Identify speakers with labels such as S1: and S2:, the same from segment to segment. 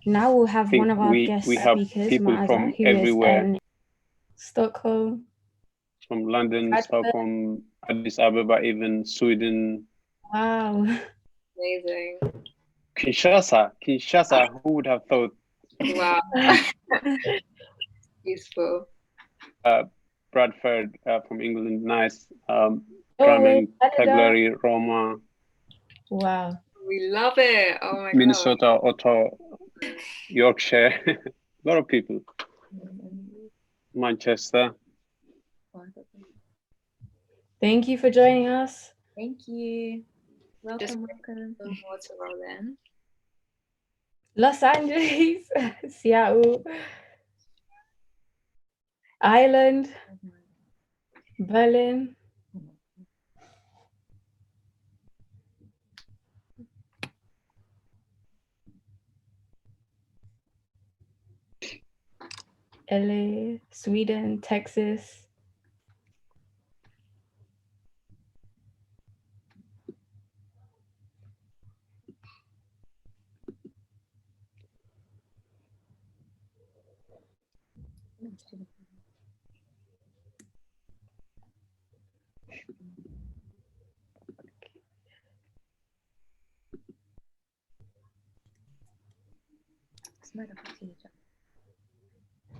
S1: Now we'll have
S2: think
S1: one of our guest
S2: we have
S1: speakers,
S2: people
S1: Maaza,
S2: from
S1: who
S2: everywhere.
S1: is in Stockholm,
S2: From London,
S1: Bradford.
S2: Stockholm, Addis Ababa, even Sweden.
S1: Wow.
S3: Amazing.
S2: Kinshasa, who would have thought?
S3: Wow. Useful.
S2: Bradford from England, nice. Drummond, Cagliari, Roma.
S1: Wow.
S3: We love it. Oh my
S2: Minnesota, Ottawa, Yorkshire. A lot of people. Manchester.
S1: Thank you for joining us.
S4: Thank you. Welcome, welcome.
S3: More to roll in.
S1: Los Angeles, Seattle, Ireland, Berlin. LA, Sweden, Texas.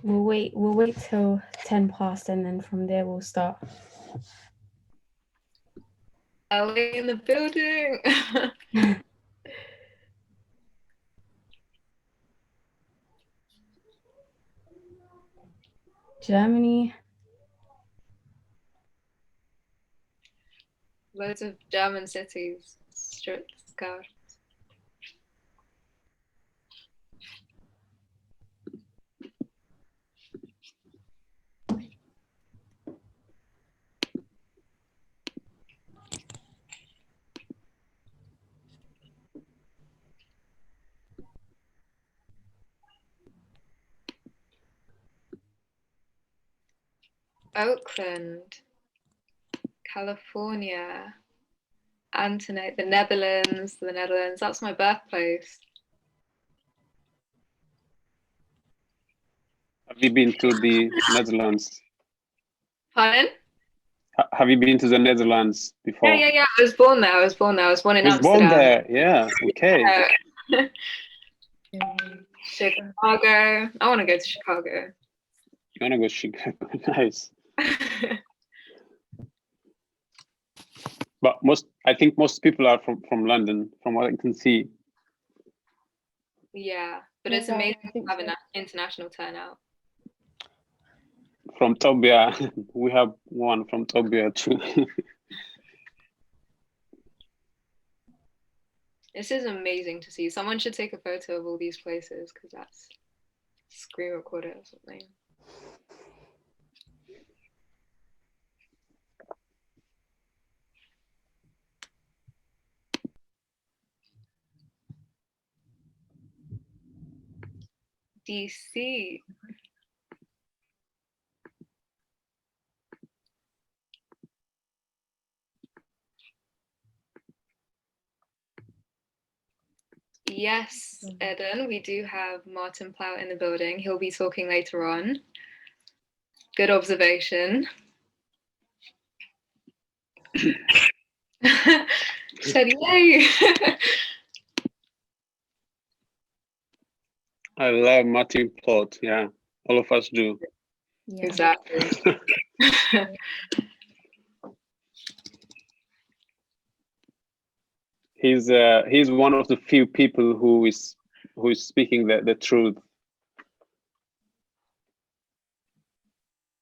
S1: We'll wait till 10 past and then from there we'll start.
S3: LA in the building.
S1: Germany.
S3: Loads of German cities. Stuttgart. Oakland, California, Antoinette, the Netherlands. That's my birthplace.
S2: Have you been to the Netherlands?
S3: Pardon?
S2: Have you been to the Netherlands before?
S3: Yeah. I was born there. I was born in Amsterdam.
S2: Born there. Yeah. Okay.
S3: Chicago. I want to go to Chicago.
S2: You want to go to Chicago? Nice. But I think most people are from London, from what I can see.
S3: Yeah, but it's amazing to have an international turnout.
S2: From Tobia, we have one from Tobia too.
S3: This is amazing to see. Someone should take a photo of all these places because that's screen recorder or something. DC. Yes, Eden, we do have Martin Plout in the building. He'll be talking later on. Good observation. Said yay.
S2: I love Martin Plot. Yeah, all of us do.
S3: Yeah. Exactly.
S2: He's one of the few people who is speaking the truth.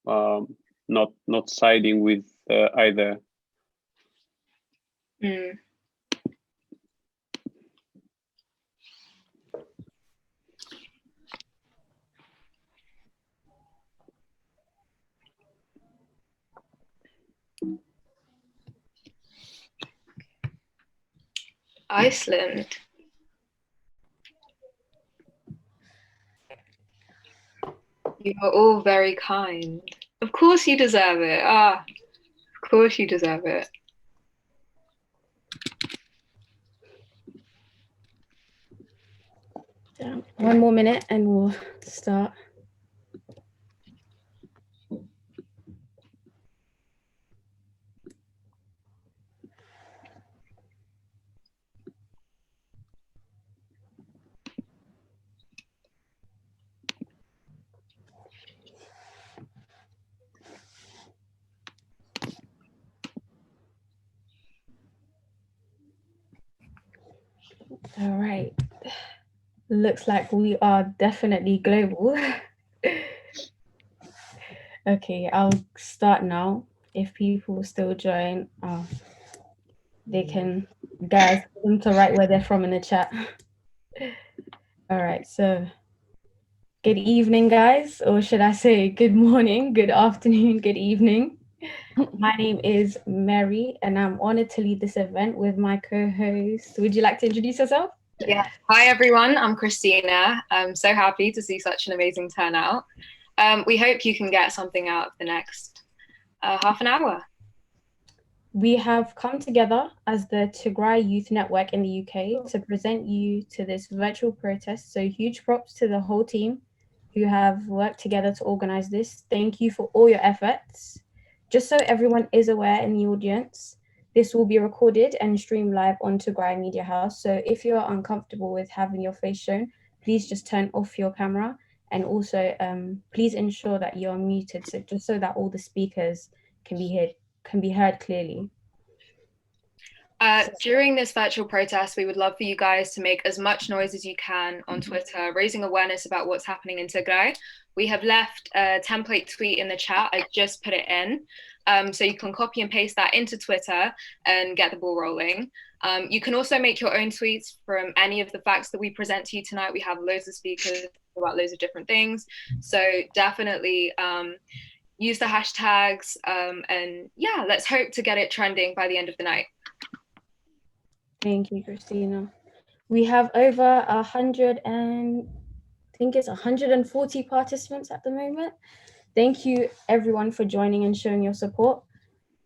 S2: Not siding with either.
S3: Mm. Iceland. You are all very kind. Of course you deserve it. Of course you deserve it.
S1: Damn. One more minute and we'll start. All right. Looks like we are definitely global. Okay, I'll start now. If people still join, they can, guys, tell them to write where they're from in the chat. All right, so good evening, guys, or should I say good morning, good afternoon, good evening. My name is Mary, and I'm honored to lead this event with my co-host. Would you like to introduce yourself?
S3: Yeah. Hi, everyone. I'm Christina. I'm so happy to see such an amazing turnout. We hope you can get something out of the next half an hour.
S1: We have come together as the Tigray Youth Network in the UK to present you to this virtual protest. So huge props to the whole team who have worked together to organize this. Thank you for all your efforts. Just so everyone is aware in the audience, this will be recorded and streamed live on Tigray Media House. So if you're uncomfortable with having your face shown, please just turn off your camera, and also please ensure that you're muted, so just so that all the speakers can be heard clearly.
S3: During this virtual protest, we would love for you guys to make as much noise as you can on Twitter, raising awareness about what's happening in Tigray. We have left a template tweet in the chat. I just put it in. So you can copy and paste that into Twitter and get the ball rolling. You can also make your own tweets from any of the facts that we present to you tonight. We have loads of speakers about loads of different things. So definitely use the hashtags, and yeah, let's hope to get it trending by the end of the night.
S1: Thank you, Christina. We have over 100 and I think it's 140 participants at the moment. Thank you everyone for joining and showing your support.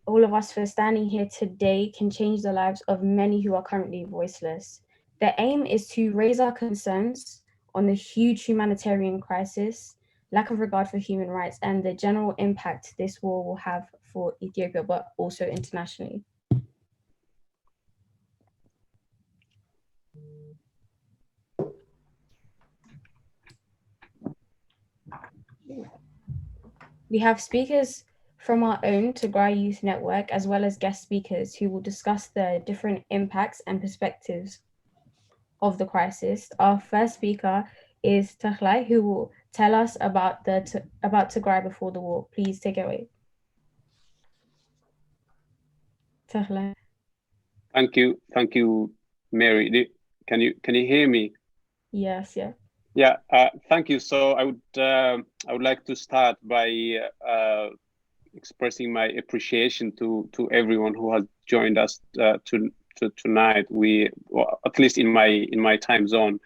S1: All of us for standing here today can change the lives of many who are currently voiceless. The aim is to raise our concerns on the huge humanitarian crisis, lack of regard for human rights, and the general impact this war will have for Ethiopia, but also internationally. We have speakers from our own Tigray Youth Network, as well as guest speakers who will discuss the different impacts and perspectives of the crisis. Our first speaker is Tigray, who will tell us about Tigray before the war. Please take it away. Tigray.
S2: Thank you, Mary. Can you hear me?
S1: Yes, yeah.
S2: Yeah, thank you. So I would like to start by expressing my appreciation to everyone who has joined us tonight. We, well, at least in my time zone,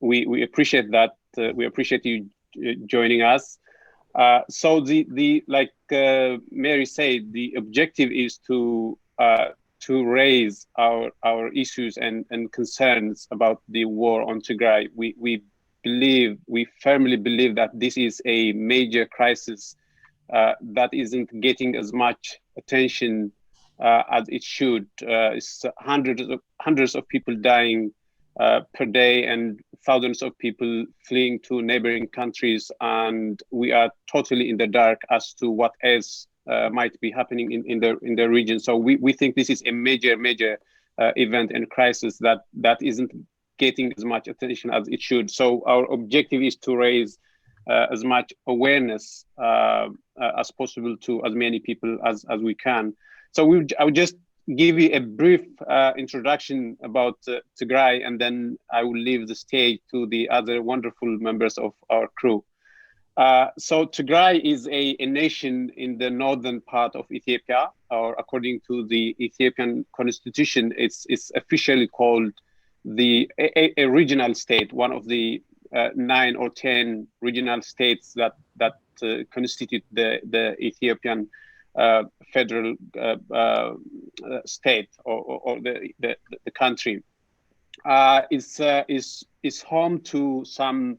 S2: we appreciate that. We appreciate you joining us. So the like Mary said, the objective is to raise our issues and concerns about the war on Tigray. We firmly believe that this is a major crisis that isn't getting as much attention as it should. It's hundreds of people dying per day and thousands of people fleeing to neighboring countries, and we are totally in the dark as to what else might be happening in the region. So we think this is a major event and crisis that isn't getting as much attention as it should. So our objective is to raise as much awareness as possible to as many people as we can. So I would just give you a brief introduction about Tigray, and then I will leave the stage to the other wonderful members of our crew. So Tigray is a nation in the northern part of Ethiopia, or according to the Ethiopian constitution, it's officially called a regional state, one of the 9 or 10 regional states that constitute the Ethiopian federal state or the country. is home to some,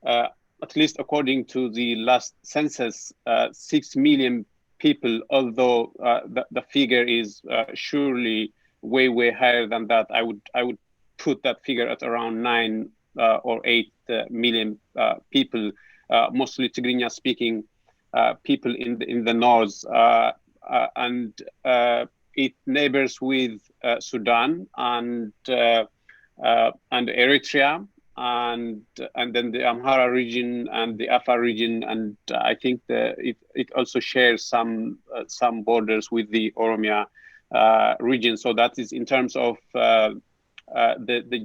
S2: at least according to the last census, 6 million people. Although the figure is surely way higher than that. I would put that figure at around 9 or 8 million people, mostly Tigrinya speaking people in the north, and it neighbors with Sudan and Eritrea, and then the Amhara region and the Afar region, and I think it also shares some borders with the Oromia region. So that is in terms of the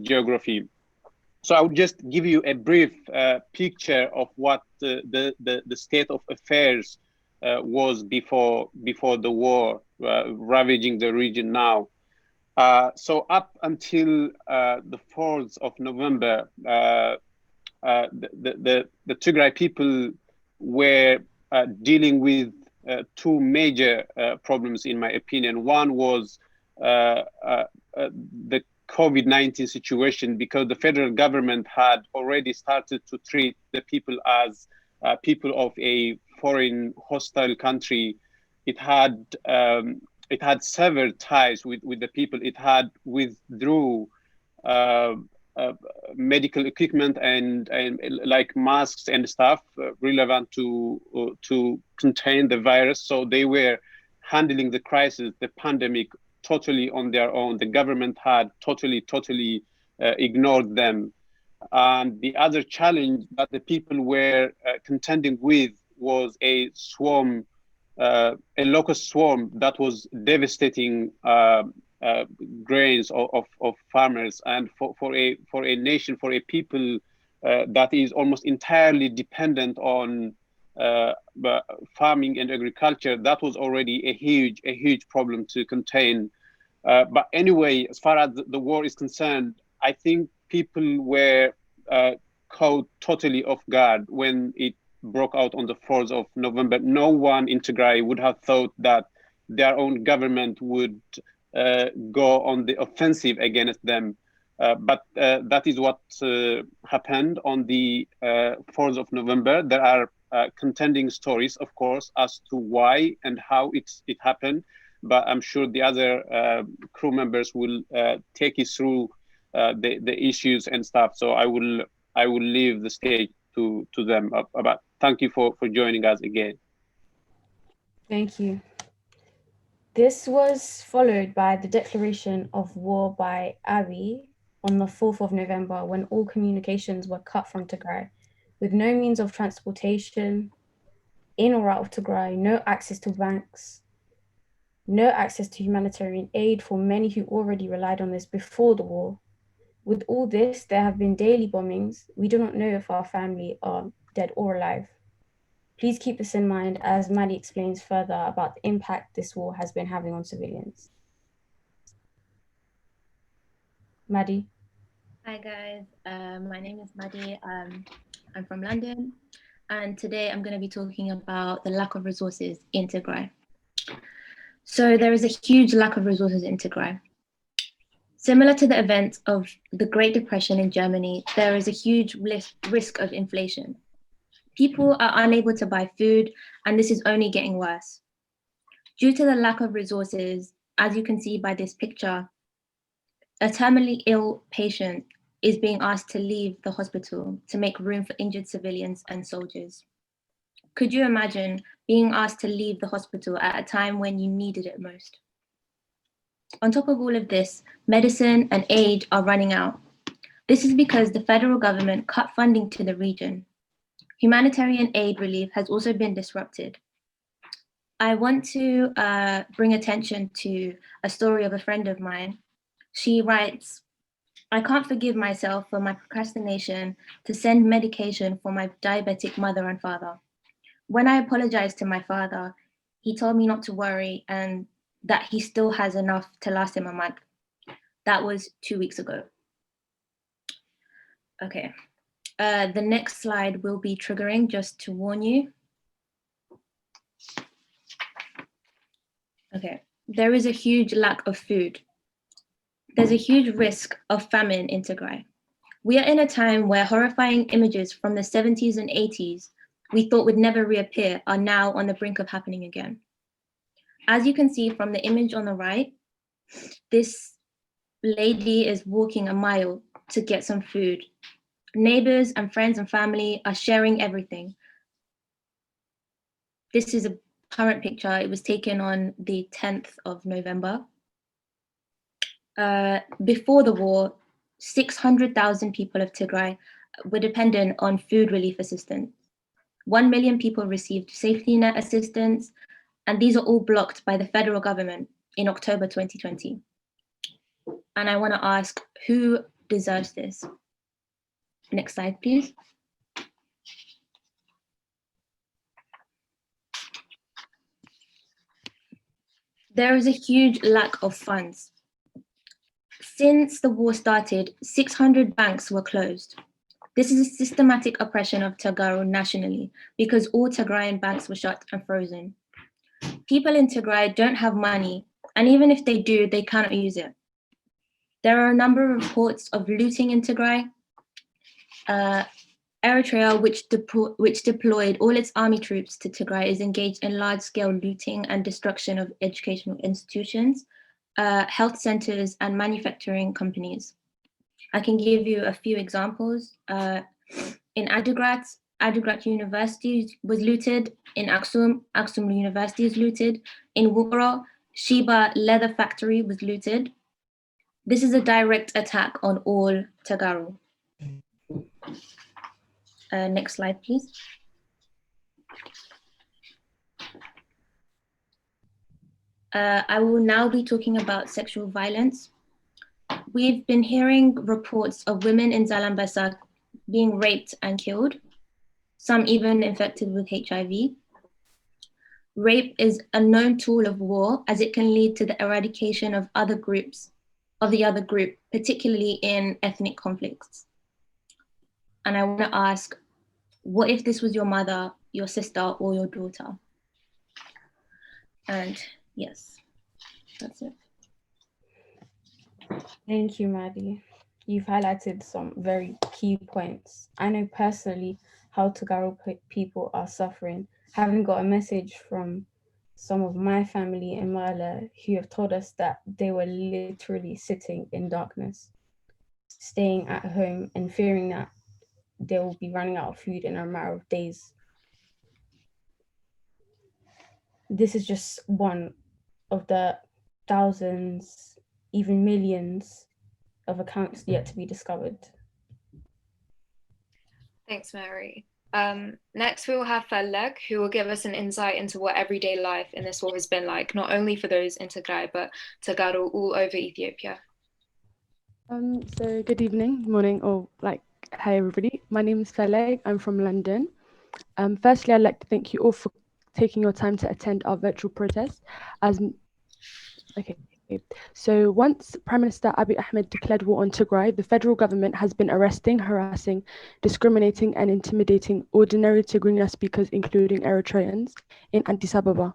S2: geography. So I would just give you a brief picture of what the state of affairs was before the war ravaging the region now. So up until the 4th of November, the Tigray people were dealing with two major problems, in my opinion. One was the COVID-19 situation, because the federal government had already started to treat the people as people of a foreign hostile country. It had severed ties with the people. It had withdrew medical equipment and like masks and stuff relevant to contain the virus. So they were handling the crisis, the pandemic, totally on their own. The government had totally ignored them. And the other challenge that the people were contending with was a swarm, a locust swarm that was devastating grains of farmers. And for a nation, for a people that is almost entirely dependent on farming and agriculture, that was already a huge problem to contain. But anyway, as far as the war is concerned, I think people were caught totally off guard when it broke out on the 4th of November. No one in Tigray would have thought that their own government would go on the offensive against them. But that is what happened on the 4th of November. There are contending stories, of course, as to why and how it happened. But I'm sure the other crew members will take you through the issues and stuff. So I will leave the stage to them. But thank you for joining us again.
S1: Thank you. This was followed by the declaration of war by Abiy on the 4th of November, when all communications were cut from Tigray, with no means of transportation in or out of Tigray, no access to banks, no access to humanitarian aid for many who already relied on this before the war. With all this, there have been daily bombings. We do not know if our family are dead or alive. Please keep this in mind as Maddie explains further about the impact this war has been having on civilians. Maddie.
S4: Hi guys, my name is Maddie. I'm from London, and today I'm going to be talking about the lack of resources in Tigray. So there is a huge lack of resources in Tigray. Similar to the events of the Great Depression in Germany, there is a huge risk of inflation. People are unable to buy food, and this is only getting worse. Due to the lack of resources, as you can see by this picture, a terminally ill patient is being asked to leave the hospital to make room for injured civilians and soldiers. Could you imagine being asked to leave the hospital at a time when you needed it most? On top of all of this, medicine and aid are running out. This is because the federal government cut funding to the region. Humanitarian aid relief has also been disrupted. I want to bring attention to a story of a friend of mine. She writes, "I can't forgive myself for my procrastination to send medication for my diabetic mother and father. When I apologized to my father, he told me not to worry and that he still has enough to last him a month. That was 2 weeks ago." Okay, the next slide will be triggering, just to warn you. Okay, there is a huge lack of food. there's a huge risk of famine in Tigray. We are in a time where horrifying images from the 70s and 80s we thought would never reappear are now on the brink of happening again. As you can see from the image on the right, this lady is walking a mile to get some food. Neighbors and friends and family are sharing everything. This is a current picture. It was taken on the 10th of November. Before the war, 600,000 people of Tigray were dependent on food relief assistance. 1 million people received safety net assistance, and these are all blocked by the federal government in October 2020. And I want to ask, who deserves this? Next slide, please. There is a huge lack of funds. Since the war started, 600 banks were closed. This is a systematic oppression of Tigray nationally because all Tigrayan banks were shut and frozen. People in Tigray don't have money, and even if they do, they cannot use it. There are a number of reports of looting in Tigray. Eritrea, which deployed all its army troops to Tigray, is engaged in large-scale looting and destruction of educational institutions, health centers, and manufacturing companies. I can give you a few examples. In Adigrat University was looted. In Aksum University is looted. In Wukro, Sheba Leather Factory was looted. This is a direct attack on all Tagaru. Next slide, please. I will now be talking about sexual violence. We've been hearing reports of women in Zalambasa being raped and killed, some even infected with HIV. Rape is a known tool of war as it can lead to the eradication of the other group, particularly in ethnic conflicts. And I want to ask, what if this was your mother, your sister, or your daughter? And yes, that's it.
S1: Thank you, Maddie. You've highlighted some very key points. I know personally how Tagaro people are suffering. Having got a message from some of my family in Mala who have told us that they were literally sitting in darkness, staying at home and fearing that they will be running out of food in a matter of days. This is just one of the thousands, even millions of accounts yet to be discovered.
S3: Thanks, Mary. Next, we will have Faleg, who will give us an insight into what everyday life in this war has been like, not only for those in Tigray, but Tagaro all over Ethiopia.
S5: So good evening, morning, or hi everybody. My name is Faleg. I'm from London. Firstly, I'd like to thank you all for taking your time to attend our virtual protest. So once Prime Minister Abiy Ahmed declared war on Tigray, the federal government has been arresting, harassing, discriminating, and intimidating ordinary Tigrinya speakers, including Eritreans, in Addis Ababa.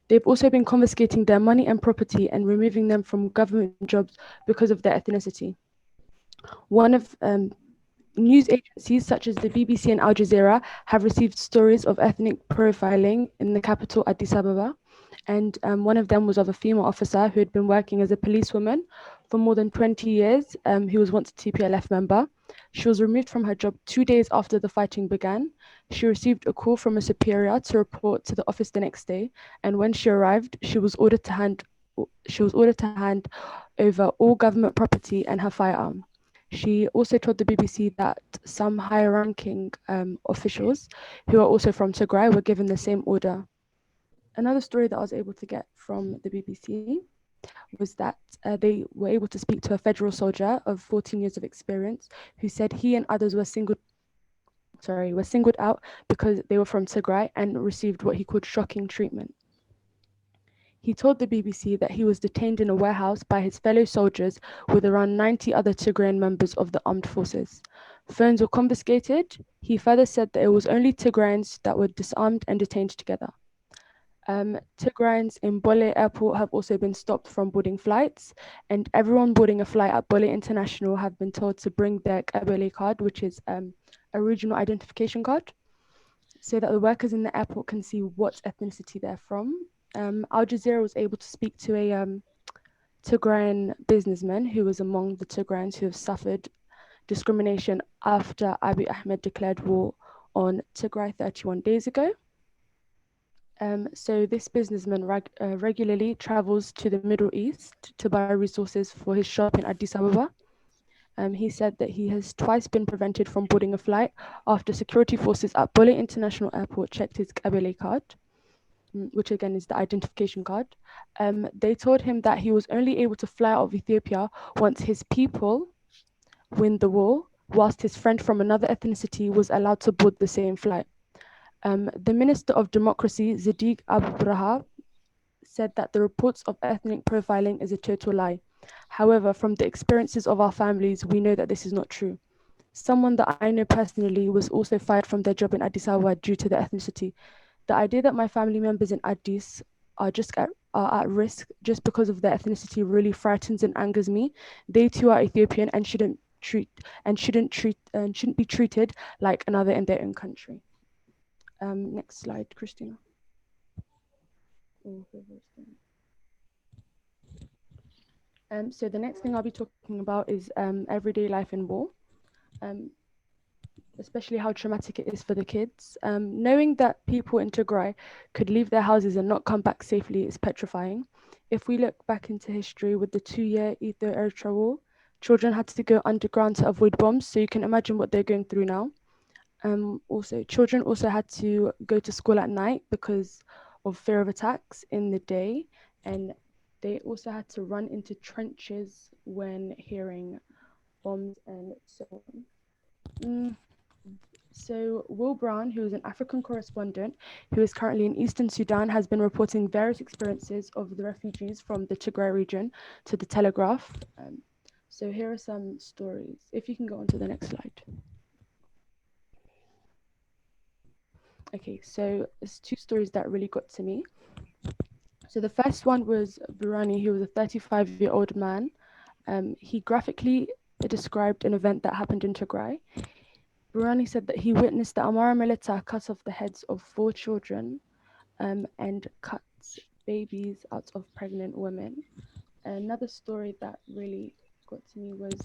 S5: They've also been confiscating their money and property and removing them from government jobs because of their ethnicity. One of news agencies such as the BBC and Al Jazeera have received stories of ethnic profiling in the capital, Addis Ababa. And one of them was of a female officer who had been working as a policewoman for more than 20 years, who was once a TPLF member. She was removed from her job 2 days after the fighting began. She received a call from a superior to report to the office the next day, and when she arrived, she was ordered to hand over all government property and her firearm. She also told the BBC that some higher-ranking officials, who are also from Tigray, were given the same order. Another story that I was able to get from the BBC was that they were able to speak to a federal soldier of 14 years of experience who said he and others were singled out because they were from Tigray and received what he called shocking treatment. He told the BBC that he was detained in a warehouse by his fellow soldiers with around 90 other Tigrayan members of the armed forces. Phones were confiscated. He further said that it was only Tigrayans that were disarmed and detained together. Tigrayans in Bole Airport have also been stopped from boarding flights, and everyone boarding a flight at Bole International have been told to bring their Kabele card, which is a regional identification card, so that the workers in the airport can see what ethnicity they're from. Al Jazeera was able to speak to a Tigrayan businessman who was among the Tigrayans who have suffered discrimination after Abiy Ahmed declared war on Tigray 31 days ago. So this businessman regularly travels to the Middle East to buy resources for his shop in Addis Ababa. He said that he has twice been prevented from boarding a flight after security forces at Bole International Airport checked his Kabele card, which again is the identification card. They told him that he was only able to fly out of Ethiopia once his people win the war, whilst his friend from another ethnicity was allowed to board the same flight. The Minister of Democracy, Zadig Abraha, said that the reports of ethnic profiling is a total lie. However, from the experiences of our families, we know that this is not true. Someone that I know personally was also fired from their job in Addis Ababa due to their ethnicity. The idea that my family members in Addis are at risk just because of their ethnicity really frightens and angers me. They too are Ethiopian and shouldn't be treated like another in their own country. Next slide, Christina. So the next thing I'll be talking about is everyday life in war, especially how traumatic it is for the kids. Knowing that people in Tigray could leave their houses and not come back safely is petrifying. If we look back into history with the 2-year Ethiopia war, children had to go underground to avoid bombs, so you can imagine what they're going through now. Children also had to go to school at night because of fear of attacks in the day, and they also had to run into trenches when hearing bombs and so on. So Will Brown, who is an African correspondent who is currently in Eastern Sudan, has been reporting various experiences of the refugees from the Tigray region to the Telegraph. So here are some stories. If you can go on to the next slide. Okay, so there's 2 stories that really got to me. So the first one was Burani, who was a 35-year-old man. He graphically described an event that happened in Tigray. Burani said that he witnessed the Amara militia cut off the heads of 4 children and cut babies out of pregnant women. Another story that really got to me was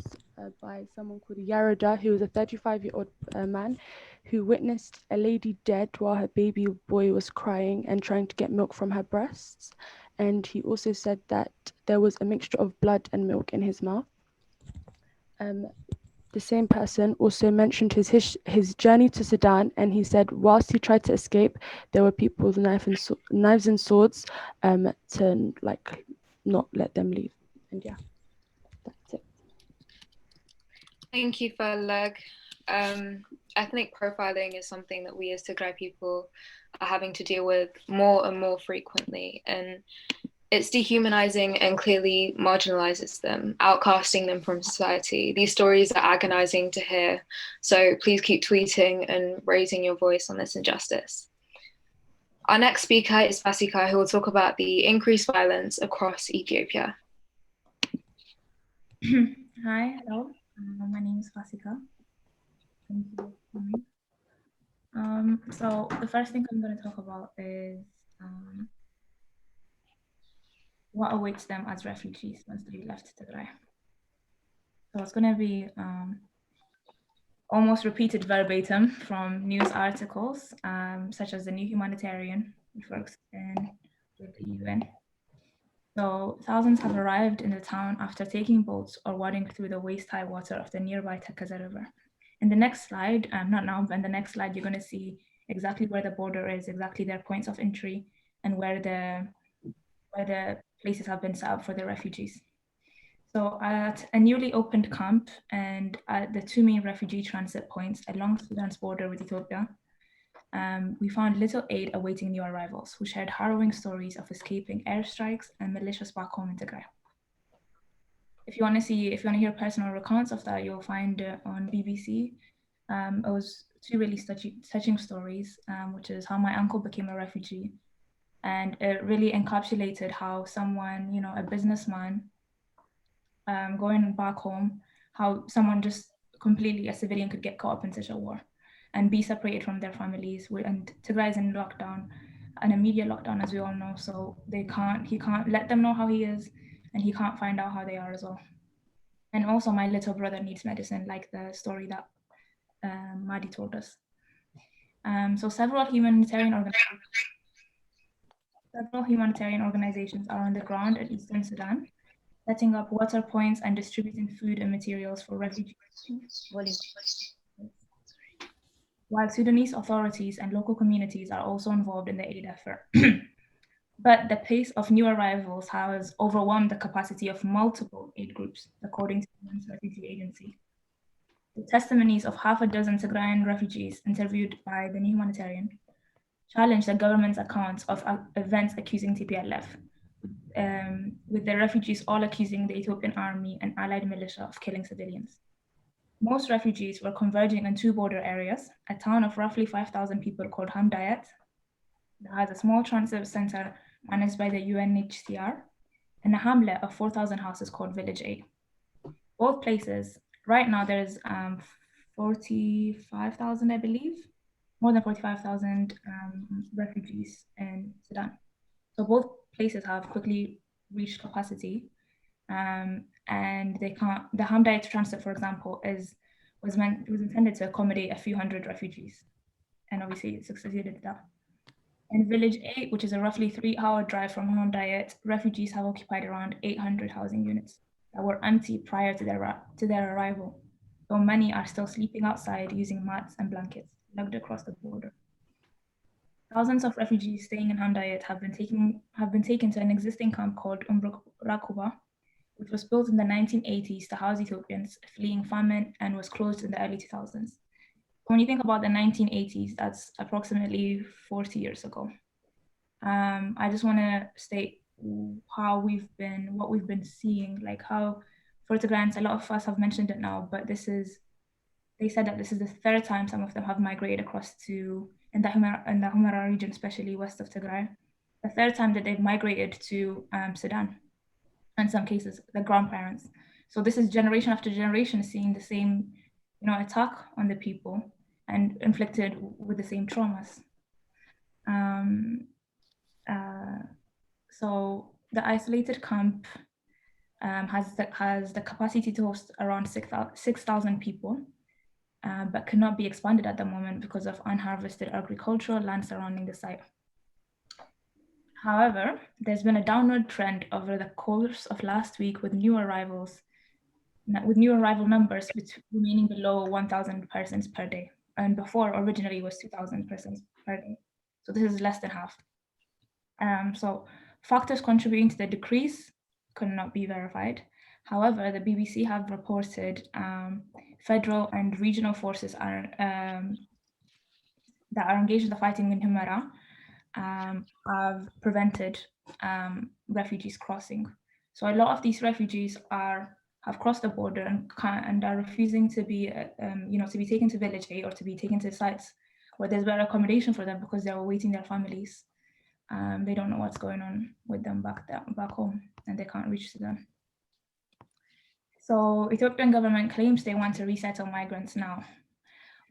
S5: by someone called Yarada, who was a 35-year-old man who witnessed a lady dead while her baby boy was crying and trying to get milk from her breasts. And he also said that there was a mixture of blood and milk in his mouth. The same person also mentioned his journey to Sudan, and he said whilst he tried to escape, there were people with knives and swords to not let them leave. And yeah, that's it.
S3: Thank you, Falag. Ethnic profiling is something that we as Tigray people are having to deal with more and more frequently, and it's dehumanizing and clearly marginalizes them, outcasting them from society. These stories are agonizing to hear, so please keep tweeting and raising your voice on this injustice. Our next speaker is Fasika, who will talk about the increased violence across Ethiopia.
S6: Hi, hello. My name is Fasika. Thank you for coming. So the first thing I'm going to talk about is what awaits them as refugees once they left Tigray. So it's going to be almost repeated verbatim from news articles, such as the New Humanitarian, which works with the UN. So thousands have arrived in the town after taking boats or wading through the waist-high water of the nearby Takaza River. In the next slide, not now, but in the next slide, you're going to see exactly where the border is, exactly their points of entry, and where the places have been set up for the refugees. So at a newly opened camp and at the 2 main refugee transit points along Sudan's border with Ethiopia, we found little aid awaiting new arrivals who shared harrowing stories of escaping airstrikes and militias back home in Tigray. If you want to hear personal accounts of that, you'll find it on BBC. It was 2 really touching stories, which is how my uncle became a refugee And it really encapsulated how someone, you know, a businessman going back home, how someone just completely, a civilian, could get caught up in such a war and be separated from their families. And Tigray is in lockdown, an immediate lockdown, as we all know. So he can't let them know how he is, and he can't find out how they are as well. And also, my little brother needs medicine, like the story that Madi told us. So several humanitarian organizations are on the ground in Eastern Sudan, setting up water points and distributing food and materials for refugees. While Sudanese authorities and local communities are also involved in the aid effort. But the pace of new arrivals has overwhelmed the capacity of multiple aid groups, according to the UN Refugee Agency. The testimonies of half a dozen Tigrayan refugees interviewed by the New Humanitarian challenged the government's accounts of events accusing TPLF, with the refugees all accusing the Ethiopian army and allied militia of killing civilians. Most refugees were converging in two border areas, a town of roughly 5,000 people called Hamdayat, that has a small transit center managed by the UNHCR, and a hamlet of 4,000 houses called Village A. Both places, right now there's 45,000, I believe, more than 45,000 refugees in Sudan. So both places have quickly reached capacity, and they can't. The Hamdayat transit, for example, was intended to accommodate a few hundred refugees, and obviously it succeeded at that. In Village 8, which is a roughly 3-hour drive from Hamdayat, refugees have occupied around 800 housing units that were empty prior to their arrival, though many are still sleeping outside using mats and blankets lugged across the border. Thousands of refugees staying in Hamdayat have been taken to an existing camp called Rakuba, which was built in the 1980s to house Ethiopians fleeing famine and was closed in the early 2000s. When you think about the 1980s, that's approximately 40 years ago. I just want to state what we've been seeing, like how for Tigrayans, a lot of us have mentioned it now, but they said that this is the third time some of them have migrated across to, in the Humera region, especially west of Tigray, the third time that they've migrated to Sudan, in some cases, the grandparents. So this is generation after generation seeing the same, attack on the people and inflicted with the same traumas. So the isolated camp has the capacity to host around 6,000 people, but cannot be expanded at the moment because of unharvested agricultural land surrounding the site. However, there's been a downward trend over the course of last week with new arrival numbers remaining below 1,000 persons per day, and before originally was 2,000 persons per day. So this is less than half. So factors contributing to the decrease could not be verified. However, the BBC have reported federal and regional forces that are engaged in the fighting in Humera have prevented refugees crossing. So a lot of these refugees have crossed the border and are refusing to be to be taken to Village A or to be taken to sites where there's better accommodation for them because they're awaiting their families. They don't know what's going on with them back home, and they can't reach to them. So Ethiopian government claims they want to resettle migrants now,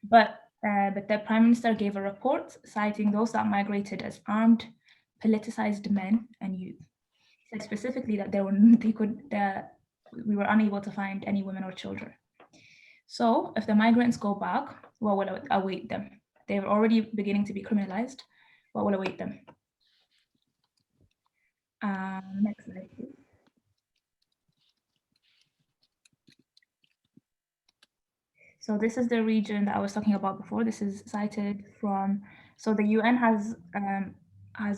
S6: but the Prime Minister gave a report citing those that migrated as armed, politicized men and youth. He said specifically that we were unable to find any women or children. So if the migrants go back, what will await them? They're already beginning to be criminalized. What will await them? Next slide, please. So this is the region that I was talking about before. This is cited from, so the UN has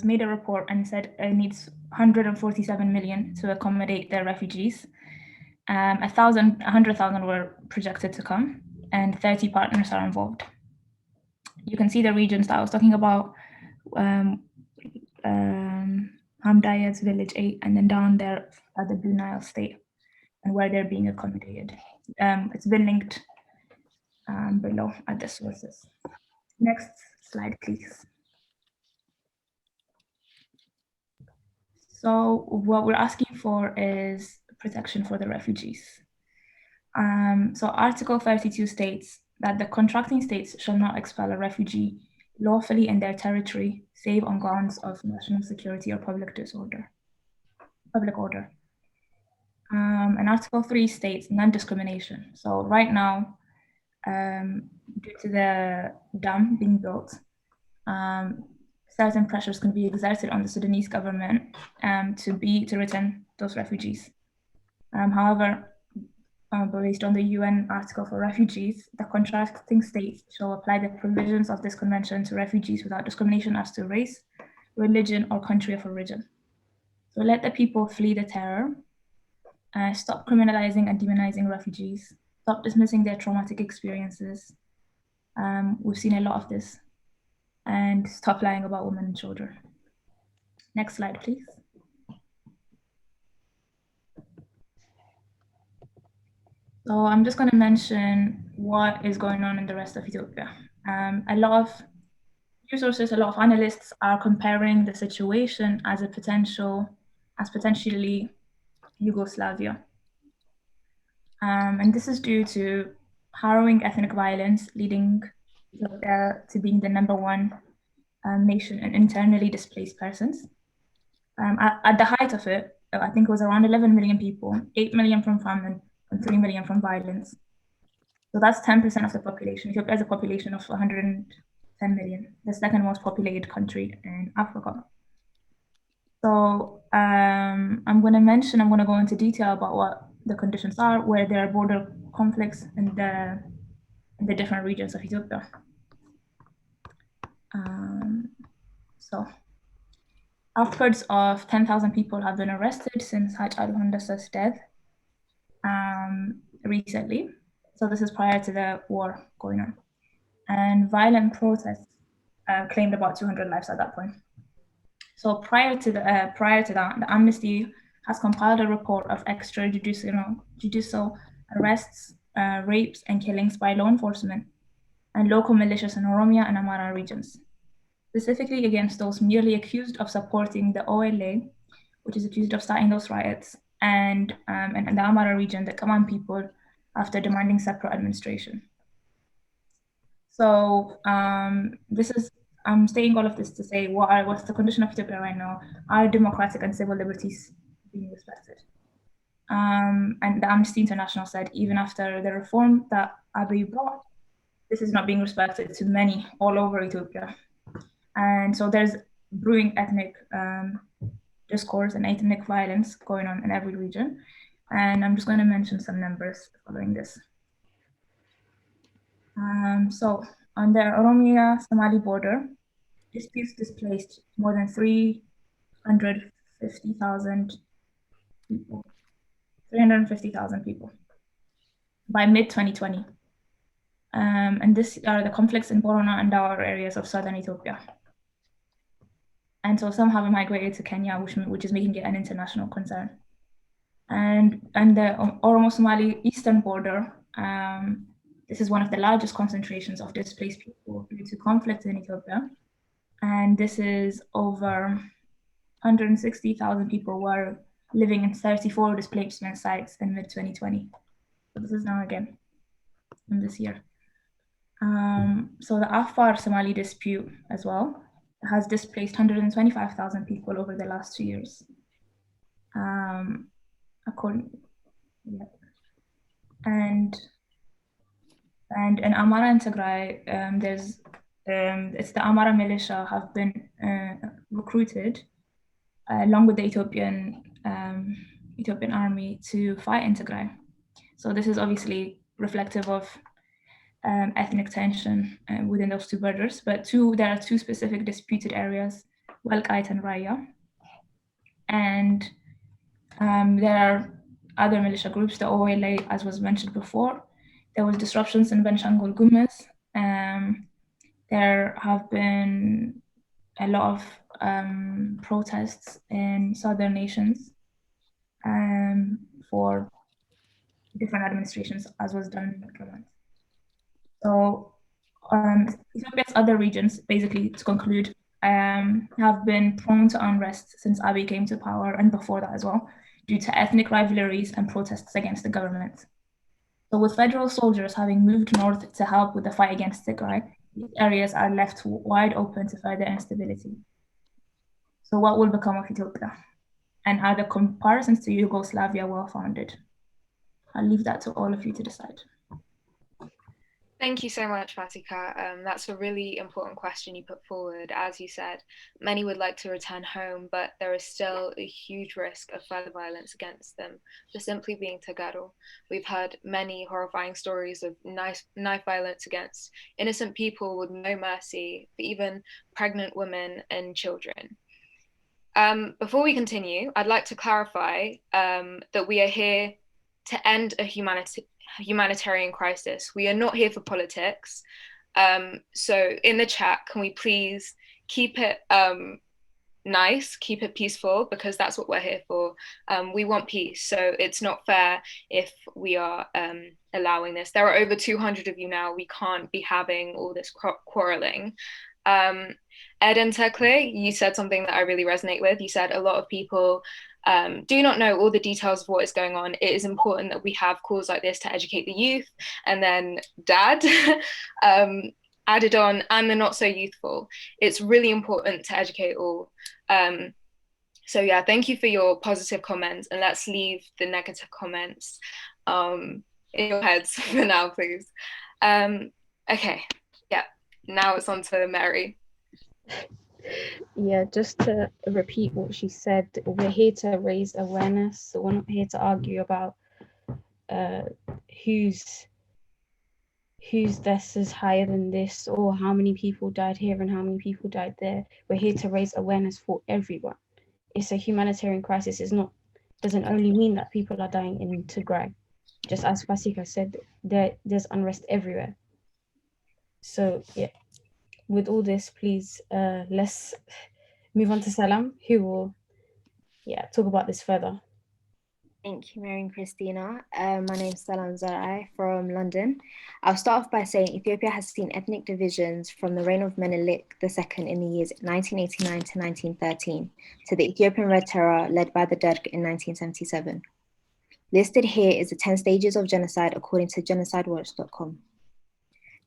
S6: made a report and said it needs 147 million to accommodate their refugees. 100,000 were projected to come, and 30 partners are involved. You can see the regions that I was talking about, Hamdayat's Village 8, and then down there at the Blue Nile State, and where they're being accommodated. It's been linked below at the sources. Next slide, please. So what we're asking for is protection for the refugees. So Article 32 states that the contracting states shall not expel a refugee lawfully in their territory, save on grounds of national security or public order. And Article 3 states non-discrimination. So right now, due to the dam being built, certain pressures can be exerted on the Sudanese government to return those refugees. However, based on the UN Article for Refugees, the contracting states shall apply the provisions of this convention to refugees without discrimination as to race, religion, or country of origin. So let the people flee the terror, stop criminalizing and demonizing refugees, stop dismissing their traumatic experiences. We've seen a lot of this, and stop lying about women and children. Next slide, please. So I'm just going to mention what is going on in the rest of Ethiopia. A lot of resources, a lot of analysts are comparing the situation as potentially Yugoslavia. And this is due to harrowing ethnic violence, leading Ethiopia to being the #1 nation in internally displaced persons. At the height of it, I think it was around 11 million people, 8 million from famine, and 3 million from violence. So that's 10% of the population. Ethiopia has a population of 110 million, the second most populated country in Africa. So I'm going to go into detail about what the conditions are, where there are border conflicts in the different regions of Ethiopia. So upwards of 10,000 people have been arrested since Hachalu Hundesa's death recently. So this is prior to the war going on. And violent protests claimed about 200 lives at that point. So prior to that, the Amnesty has compiled a report of extrajudicial arrests, rapes, and killings by law enforcement and local militias in Oromia and Amara regions, specifically against those merely accused of supporting the OLA, which is accused of starting those riots, and in the Amara region, the Kaman people, after demanding separate administration. So I'm saying all of this to say what's the condition of Ethiopia right now? Are democratic and civil liberties being respected? And the Amnesty International said even after the reform that Abiy brought, this is not being respected to many all over Ethiopia. And so there's brewing ethnic discourse and ethnic violence going on in every region. And I'm just going to mention some numbers following this. So on the Oromia-Somali border, disputes displaced more than 350,000 people. 350,000 people by mid-2020. And these are the conflicts in Borno and Dawa areas of southern Ethiopia. And so some have migrated to Kenya, which is making it an international concern. And the Oromo-Somali eastern border, this is one of the largest concentrations of displaced people due to conflict in Ethiopia. And this is over 160,000 people were living in 34 displacement sites in mid-2020. So this is now again in this year. So the Afar-Somali dispute as well has displaced 125,000 people over the last 2 years. And in Amara and Tigray, it's the Amara militia have been recruited along with the Ethiopian army to fight in Tigray. So this is obviously reflective of ethnic tension within those two borders, but there are two specific disputed areas, Walqait and Raya. And there are other militia groups, the OLA, as was mentioned before. There was disruptions in Benshangul Gumuz. There have been a lot of protests in southern nations for different administrations, as was done in Parliament. So Ethiopia's other regions, basically to conclude, have been prone to unrest since Abiy came to power and before that as well, due to ethnic rivalries and protests against the government. So with federal soldiers having moved north to help with the fight against Tigray, these areas are left wide open to further instability. So what will become of Ethiopia? And are the comparisons to Yugoslavia well-founded? I'll leave that to all of you to decide.
S3: Thank you so much, Fatika. That's a really important question you put forward. As you said, many would like to return home, but there is still a huge risk of further violence against them for simply being Tagaro. We've heard many horrifying stories of knife violence against innocent people with no mercy, for even pregnant women and children. Before we continue, I'd like to clarify that we are here to end a humanitarian crisis. We are not here for politics. So in the chat, can we please keep it nice, keep it peaceful, because that's what we're here for. We want peace, so it's not fair if we are allowing this. There are over 200 of you now. We can't be having all this quarreling. Ed and Tekle, you said something that I really resonate with. You said a lot of people do not know all the details of what is going on. It is important that we have calls like this to educate the youth. And then Dad added on, and the not so youthful. It's really important to educate all. So yeah, thank you for your positive comments, and let's leave the negative comments in your heads for now, please. Okay, yeah, now it's on to Mary.
S1: Yeah, just to repeat what she said, we're here to raise awareness. So we're not here to argue about whose death is higher than this, or how many people died here and how many people died there. We're here to raise awareness for everyone. It's a humanitarian crisis. Doesn't only mean that people are dying in Tigray. Just as Fasika said, there's unrest everywhere. So yeah, with all this, please let's move on to Salam, who will talk about this further.
S7: Thank you, Mary and Christina. My name is Salam Zarai from London. I'll start off by saying Ethiopia has seen ethnic divisions from the reign of Menelik II in the years 1989 to 1913 to the Ethiopian Red Terror led by the Derg in 1977. Listed here is the 10 stages of genocide according to genocidewatch.com.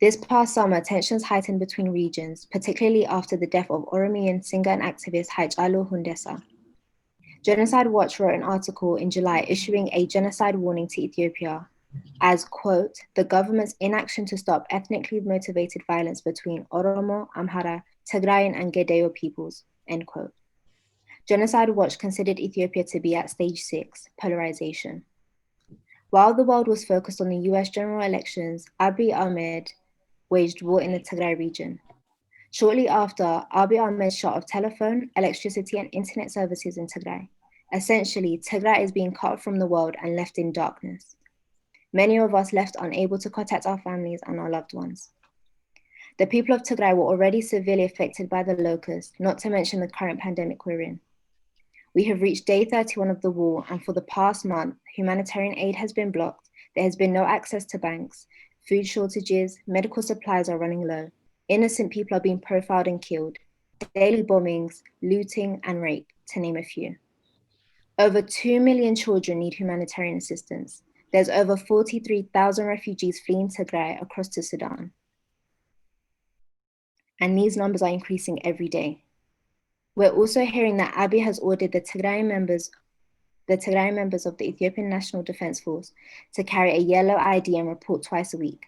S7: This past summer, tensions heightened between regions, particularly after the death of Oromian singer and activist Hachalu Hundessa. Genocide Watch wrote an article in July issuing a genocide warning to Ethiopia as, quote, the government's inaction to stop ethnically motivated violence between Oromo, Amhara, Tigrayan, and Gedeo peoples, end quote. Genocide Watch considered Ethiopia to be at stage 6, polarization. While the world was focused on the US general elections, Abiy Ahmed waged war in the Tigray region. Shortly after, Abiy Ahmed shut off telephone, electricity, and internet services in Tigray. Essentially, Tigray is being cut off from the world and left in darkness. Many of us left unable to contact our families and our loved ones. The people of Tigray were already severely affected by the locust, not to mention the current pandemic we're in. We have reached day 31 of the war, and for the past month, humanitarian aid has been blocked. There has been no access to banks, food shortages, medical supplies are running low. Innocent people are being profiled and killed, daily bombings, looting, and rape, to name a few. Over 2 million children need humanitarian assistance. There's over 43,000 refugees fleeing Tigray across to Sudan. And these numbers are increasing every day. We're also hearing that Abiy has ordered the Tigrayan members of the Ethiopian National Defense Force to carry a yellow ID and report twice a week.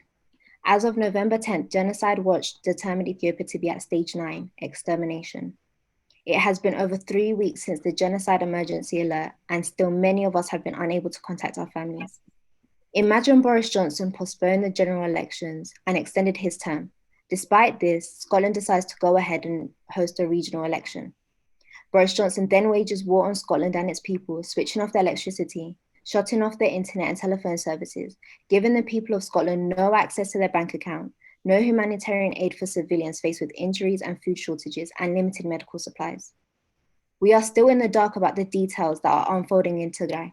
S7: As of November 10th, Genocide Watch determined Ethiopia to be at stage 9, extermination. It has been over 3 weeks since the genocide emergency alert, and still many of us have been unable to contact our families. Imagine Boris Johnson postponed the general elections and extended his term. Despite this, Scotland decides to go ahead and host a regional election. Boris Johnson then wages war on Scotland and its people, switching off their electricity, shutting off their internet and telephone services, giving the people of Scotland no access to their bank account, no humanitarian aid for civilians faced with injuries and food shortages, and limited medical supplies. We are still in the dark about the details that are unfolding in Tigray.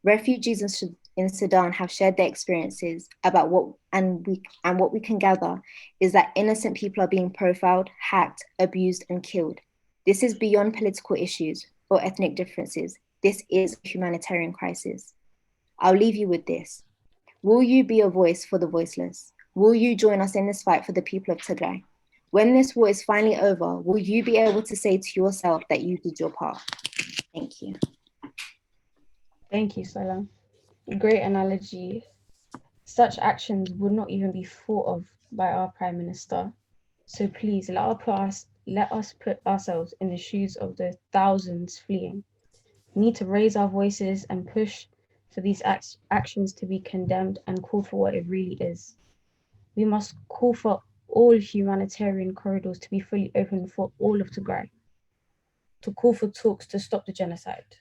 S7: Refugees in Sudan have shared their experiences about what we can gather is that innocent people are being profiled, hacked, abused, and killed. This is beyond political issues or ethnic differences. This is a humanitarian crisis. I'll leave you with this. Will you be a voice for the voiceless? Will you join us in this fight for the people of Tigray? When this war is finally over, will you be able to say to yourself that you did your part? Thank you.
S1: Thank you, Salam. Great analogy. Such actions would not even be thought of by our Prime Minister. So please let us put ourselves in the shoes of the thousands fleeing. We need to raise our voices and push for these actions to be condemned and call for what it really is. We must call for all humanitarian corridors to be fully open for all of Tigray, to call for talks to stop the genocide,